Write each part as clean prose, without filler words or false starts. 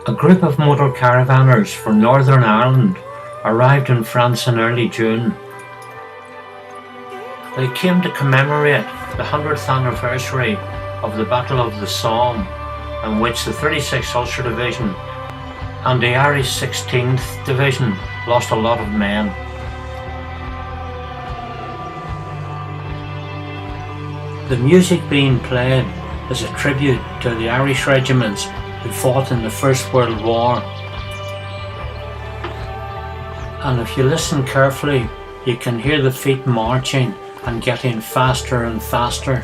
A group of motor caravanners from Northern Ireland arrived in France in early June. They came to commemorate the 100th anniversary of the Battle of the Somme, in which the 36th Ulster Division and the Irish 16th Division lost a lot of men. The music being played is a tribute to the Irish regiments who fought in the First World War. And if you listen carefully, you can hear the feet marching and getting faster and faster.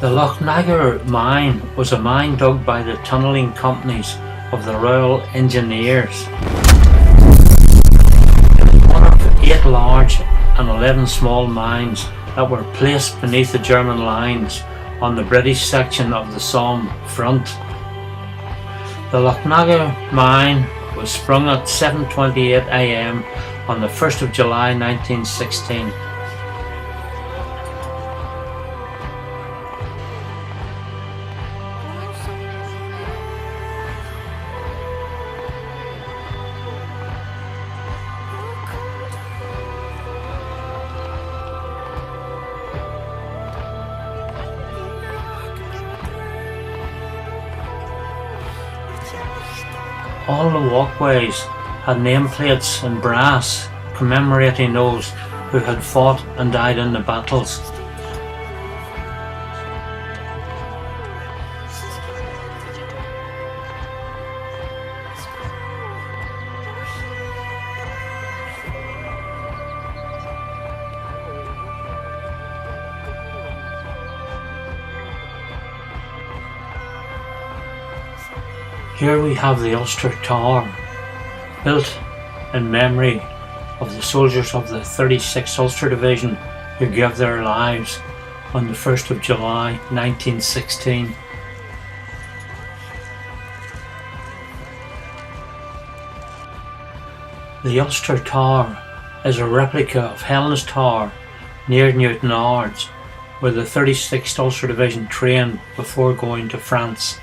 The Lochnagar mine was a mine dug by the tunnelling companies of the Royal Engineers. One of 8 large and 11 small mines that were placed beneath the German lines on the British section of the Somme front. The Lochnagar mine was sprung at 7:28 a.m. on the 1st of July 1916. All the walkways had nameplates in brass commemorating those who had fought and died in the battles. Here we have the Ulster Tower, built in memory of the soldiers of the 36th Ulster Division who gave their lives on the 1st of July 1916. The Ulster Tower is a replica of Helen's Tower near Newtownards, where the 36th Ulster Division trained before going to France.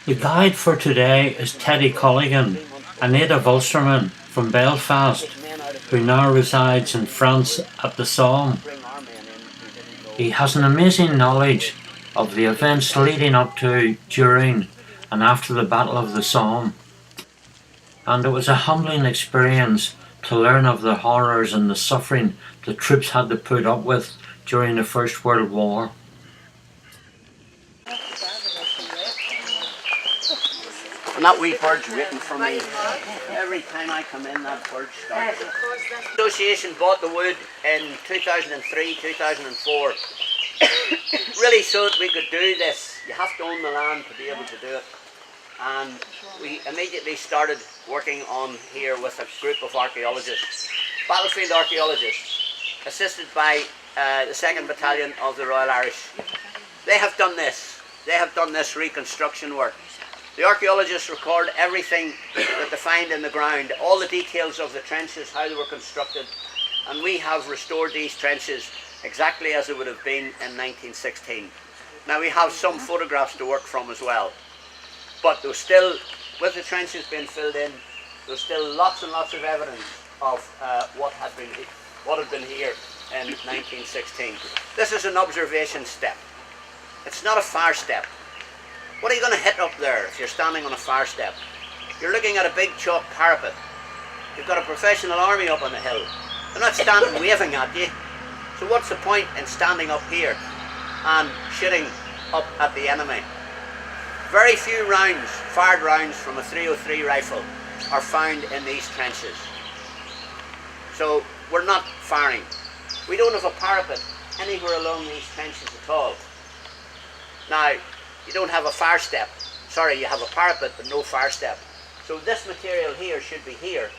The guide for today is Teddy Colligan, a native Ulsterman from Belfast who now resides in France at the Somme. He has an amazing knowledge of the events leading up to, during and after the Battle of the Somme, and it was a humbling experience to learn of the horrors and the suffering the troops had to put up with during the First World War. And that wee bird's waiting for me. Every time I come in, that bird starts. The association bought the wood in 2003, 2004. Really so that we could do this. You have to own the land to be able to do it. And we immediately started working on here with a group of archaeologists, battlefield archaeologists, assisted by the 2nd Battalion of the Royal Irish. They have done this. They have done this reconstruction work. The archaeologists record everything that they find in the ground, all the details of the trenches, how they were constructed, and we have restored these trenches exactly as it would have been in 1916. Now we have some photographs to work from as well, but there's still, with the trenches being filled in, there's still lots and lots of evidence of what had been here in 1916. This is an observation step. It's not a fire step. What are you going to hit up there if you're standing on a fire step? You're looking at a big chalk parapet. You've got a professional army up on the hill. They're not standing waving at you. So what's the point in standing up here and shooting up at the enemy? Very few rounds, fired rounds from a 303 rifle, are found in these trenches. So we're not firing. We don't have a parapet anywhere along these trenches at all. Now, you don't have a fire step. Sorry, you have a parapet but no fire step. So this material here should be here.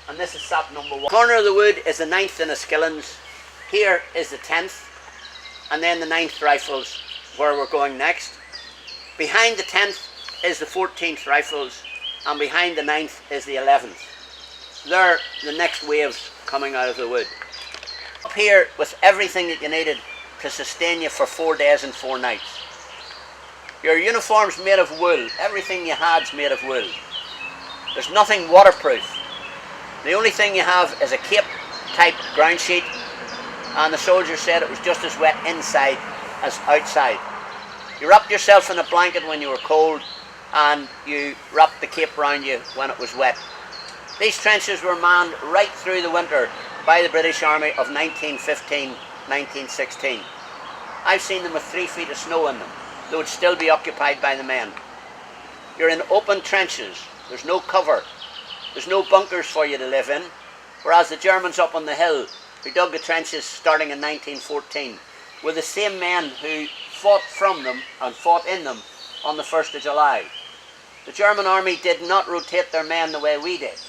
And this is SAP number 1. Corner of the wood is the 9th Enniskillens. Here is the 10th. And then the 9th Rifles, where we're going next. Behind the 10th is the 14th Rifles. And behind the 9th is the 11th. They're the next waves coming out of the wood. Up here with everything that you needed to sustain you for 4 days and 4 nights. Your uniform's made of wool. Everything you had's made of wool. There's nothing waterproof. The only thing you have is a cape type ground sheet, and the soldiers said it was just as wet inside as outside. You wrapped yourself in a blanket when you were cold, and you wrapped the cape around you when it was wet. These trenches were manned right through the winter by the British Army of 1915-1916. I've seen them with 3 feet of snow in them. They would still be occupied by the men. You're in open trenches. There's no cover. There's no bunkers for you to live in. Whereas the Germans up on the hill, who dug the trenches starting in 1914, were the same men who fought from them and fought in them on the 1st of July. The German army did not rotate their men the way we did.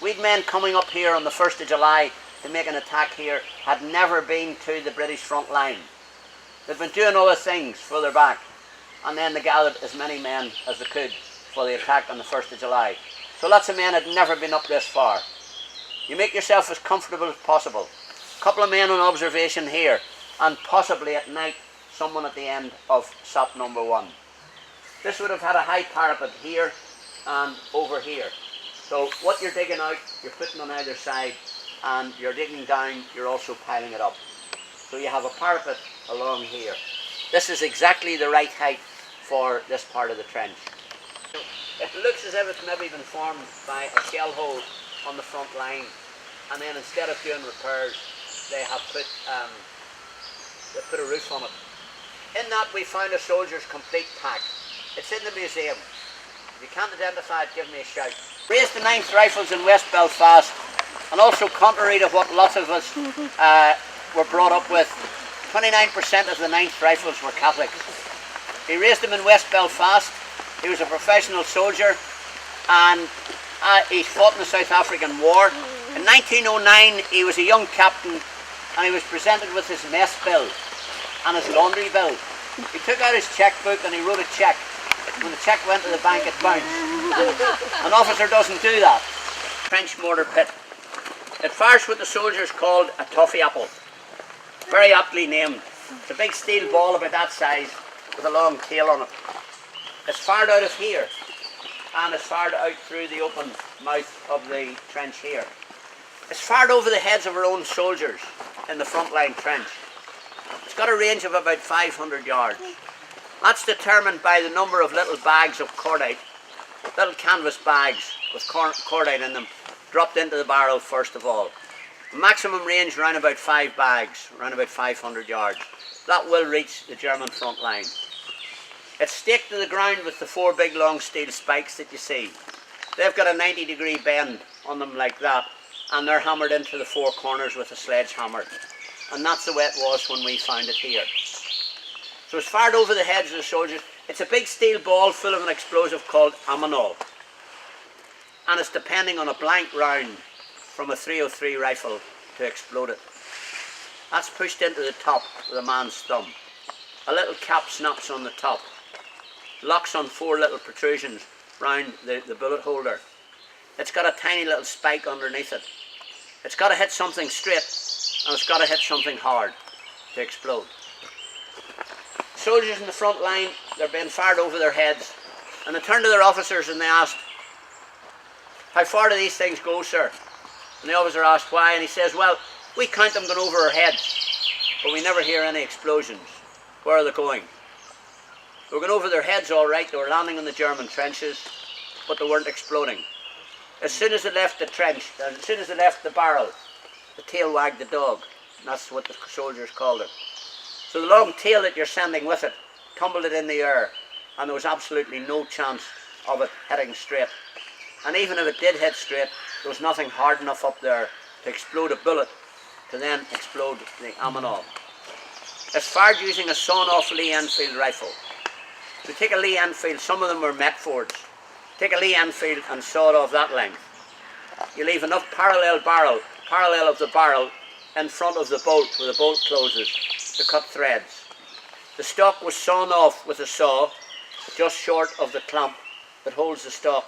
We'd men coming up here on the 1st of July to make an attack here had never been to the British front line. They'd been doing other things further back, and then they gathered as many men as they could for the attack on the 1st of July. So lots of men had never been up this far. You make yourself as comfortable as possible. A couple of men on observation here, and possibly at night someone at the end of SAP number 1. This would have had a high parapet here and over here. So what you're digging out, you're putting on either side, and you're digging down, you're also piling it up. So you have a parapet along here. This is exactly the right height for this part of the trench. It looks as if it's maybe been formed by a shell hole on the front line, and then instead of doing repairs, they have put a roof on it. In that we found a soldier's complete pack. It's in the museum. If you can't identify it, give me a shout. Raised the 9th Rifles in West Belfast, and also contrary to what lots of us were brought up with, 29% of the 9th Rifles were Catholics. He raised them in West Belfast. He was a professional soldier, and he fought in the South African War. In 1909 he was a young captain, and he was presented with his mess bill and his laundry bill. He took out his checkbook and he wrote a cheque. When the cheque went to the bank, it bounced. An officer doesn't do that. Trench mortar pit. It fires what the soldiers called a toffee apple. Very aptly named. It's a big steel ball about that size with a long tail on it. It's fired out of here, and it's fired out through the open mouth of the trench here. It's fired over the heads of our own soldiers in the front line trench. It's got a range of about 500 yards. That's determined by the number of little bags of cordite, little canvas bags with cordite in them, dropped into the barrel first of all. Maximum range around about 5 bags, around about 500 yards. That will reach the German front line. It's staked to the ground with the 4 big long steel spikes that you see. They've got a 90-degree bend on them like that, and they're hammered into the 4 corners with a sledgehammer. And that's the way it was when we found it here. So it's fired over the heads of the soldiers. It's a big steel ball full of an explosive called ammonal. And it's depending on a blank round from a 303 rifle to explode it. That's pushed into the top with a man's thumb. A little cap snaps on the top. Locks on 4 little protrusions round the bullet holder. It's got a tiny little spike underneath it. It's got to hit something straight, and it's got to hit something hard to explode. Soldiers in the front line, they're being fired over their heads, and they turned to their officers and they asked, "How far do these things go, sir?" And the officer asked why, and he says, "Well, we count them going over our heads, but we never hear any explosions. Where are they going?" They were going over their heads all right. They were landing on the German trenches, but they weren't exploding. As soon as they left the trench, as soon as they left the barrel, the tail wagged the dog. And that's what the soldiers called it. So the long tail that you're sending with it tumbled it in the air, and there was absolutely no chance of it hitting straight. And even if it did hit straight, there was nothing hard enough up there to explode a bullet to then explode the ammonal. It's fired using a sawn-off Lee Enfield rifle. So take a Lee Enfield, some of them were Metfords. Take a Lee Enfield and saw it off that length. You leave enough parallel of the barrel in front of the bolt where the bolt closes to cut threads. The stock was sawn off with a saw just short of the clamp that holds the stock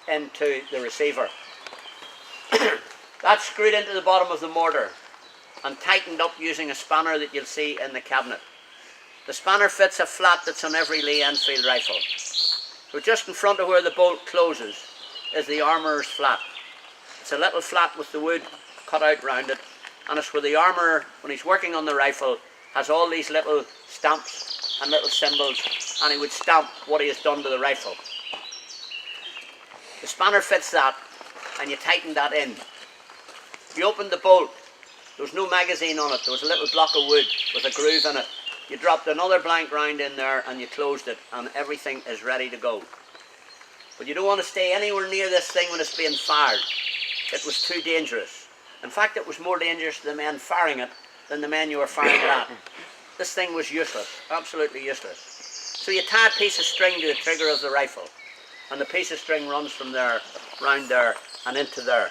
into the receiver. That's screwed into the bottom of the mortar and tightened up using a spanner that you'll see in the cabinet. The spanner fits a flat that's on every Lee Enfield rifle. So just in front of where the bolt closes is the armourer's flat. It's a little flat with the wood cut out round it, and it's where the armourer, when he's working on the rifle, has all these little stamps and little symbols, and he would stamp what he has done to the rifle. The spanner fits that, and you tighten that in. You opened the bolt, there was no magazine on it, there was a little block of wood with a groove in it. You dropped another blank round in there and you closed it, and everything is ready to go. But you don't want to stay anywhere near this thing when it's being fired. It was too dangerous. In fact, it was more dangerous to the men firing it than the men you were firing it at. This thing was useless, absolutely useless. So you tie a piece of string to the trigger of the rifle, and the piece of string runs from there, round there, and into there.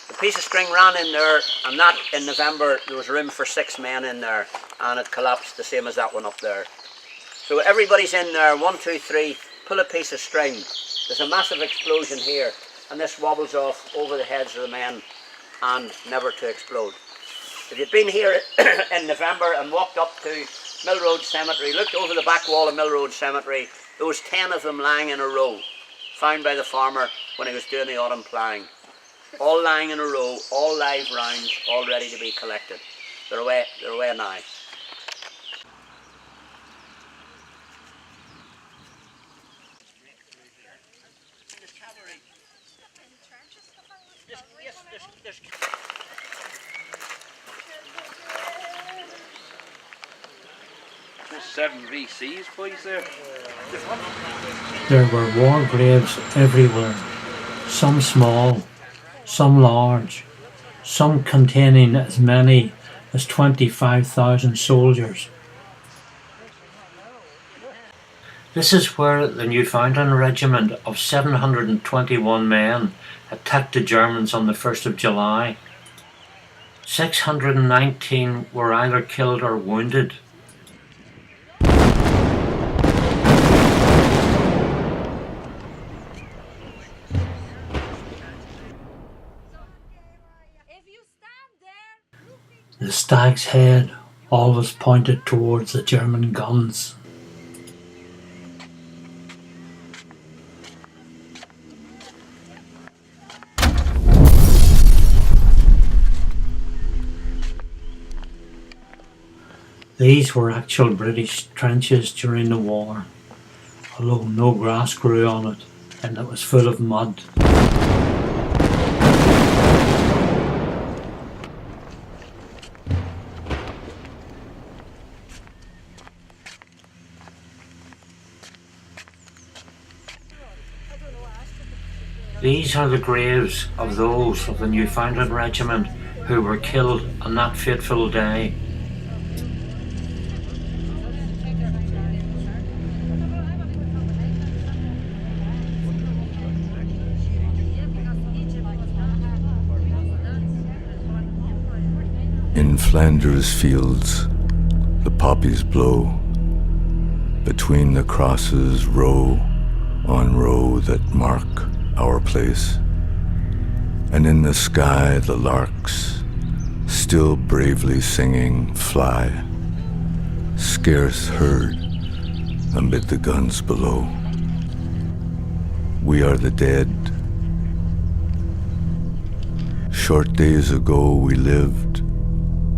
The piece of string ran in there, and that in November there was room for 6 men in there, and it collapsed the same as that one up there. So everybody's in there, 1, 2, 3, pull a piece of string. There's a massive explosion here, and this wobbles off over the heads of the men and never to explode. If you'd been here in November and walked up to Mill Road Cemetery, looked over the back wall of Mill Road Cemetery, there was 10 of them lying in a row, found by the farmer when he was doing the autumn ploughing. All lying in a row, all live rounds, all ready to be collected. They're away now. There's 7 VCs, please, there. There were war graves everywhere, some small, some large, some containing as many as 25,000 soldiers. This is where the Newfoundland Regiment of 721 men attacked the Germans on the 1st of July. 619 were either killed or wounded. The stag's head always pointed towards the German guns. These were actual British trenches during the war, although no grass grew on it and it was full of mud. These are the graves of those of the Newfoundland Regiment who were killed on that fateful day. In Flanders fields, the poppies blow, between the crosses row on row that mark our place, and in the sky the larks, still bravely singing, fly, scarce heard amid the guns below. We are the dead. Short days ago we lived,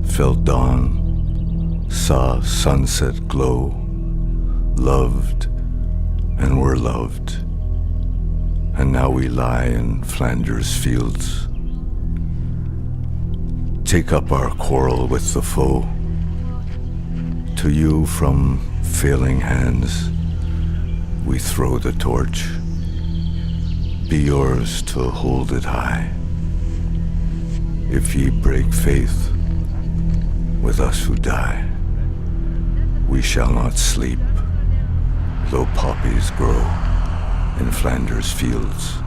felt dawn, saw sunset glow, loved and were loved. And now we lie in Flanders fields. Take up our quarrel with the foe. To you from failing hands we throw the torch. Be yours to hold it high. if ye break faith with us who die, we shall not sleep, though poppies grow in Flanders fields.